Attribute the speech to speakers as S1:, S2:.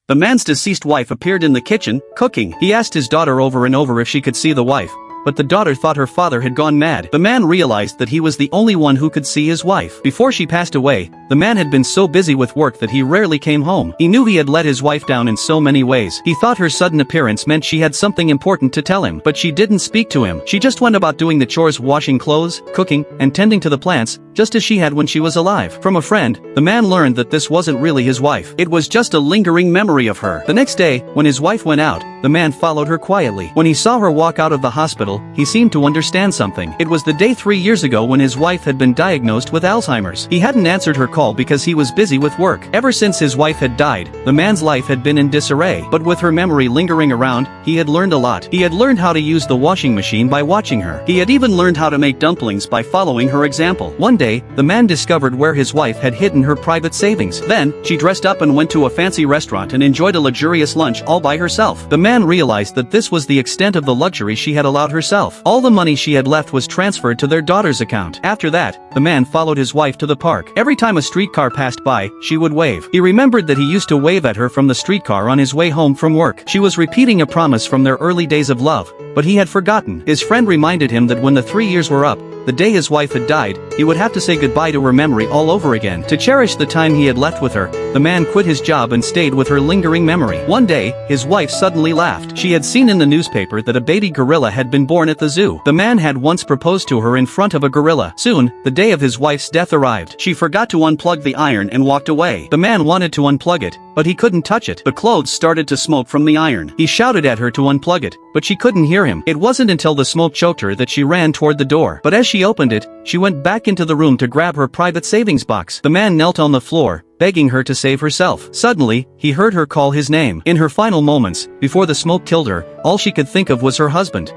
S1: The man's deceased wife appeared in the kitchen, cooking. He asked his daughter over and over if she could see the wife, but the daughter thought her father had gone mad. The man realized that he was the only one who could see his wife. Before she passed away, the man had been so busy with work that he rarely came home. He knew he had let his wife down in so many ways. He thought her sudden appearance meant she had something important to tell him, but she didn't speak to him. She just went about doing the chores, washing clothes, cooking, and tending to the plants, just as she had when she was alive. From a friend, the man learned that this wasn't really his wife. It was just a lingering memory of her. The next day, when his wife went out, the man followed her quietly. When he saw her walk out of the hospital, he seemed to understand something. It was the day 3 years ago when his wife had been diagnosed with Alzheimer's. He hadn't answered her call because he was busy with work. Ever since his wife had died, the man's life had been in disarray. But with her memory lingering around, he had learned a lot. He had learned how to use the washing machine by watching her. He had even learned how to make dumplings by following her example. One day, the man discovered where his wife had hidden her private savings. Then, she dressed up and went to a fancy restaurant and enjoyed a luxurious lunch all by herself. The man realized that this was the extent of the luxury she had allowed herself. All the money she had left was transferred to their daughter's account. After that, the man followed his wife to the park. Every time a streetcar passed by, she would wave. He remembered that he used to wave at her from the streetcar on his way home from work. She was repeating a promise from their early days of love, but he had forgotten. His friend reminded him that when the 3 years were up, the day his wife had died, he would have to say goodbye to her memory all over again. To cherish the time he had left with her, the man quit his job and stayed with her lingering memory. One day, his wife suddenly laughed. She had seen in the newspaper that a baby gorilla had been born at the zoo. The man had once proposed to her in front of a gorilla. Soon, the day of his wife's death arrived. She forgot to unplug the iron and walked away. The man wanted to unplug it, but he couldn't touch it. The clothes started to smoke from the iron. He shouted at her to unplug it, but she couldn't hear him. It wasn't until the smoke choked her that she ran toward the door. But as she opened it, she went back into the room to grab her private savings box. The man knelt on the floor, begging her to save herself. Suddenly, he heard her call his name. In her final moments, before the smoke killed her, all she could think of was her husband.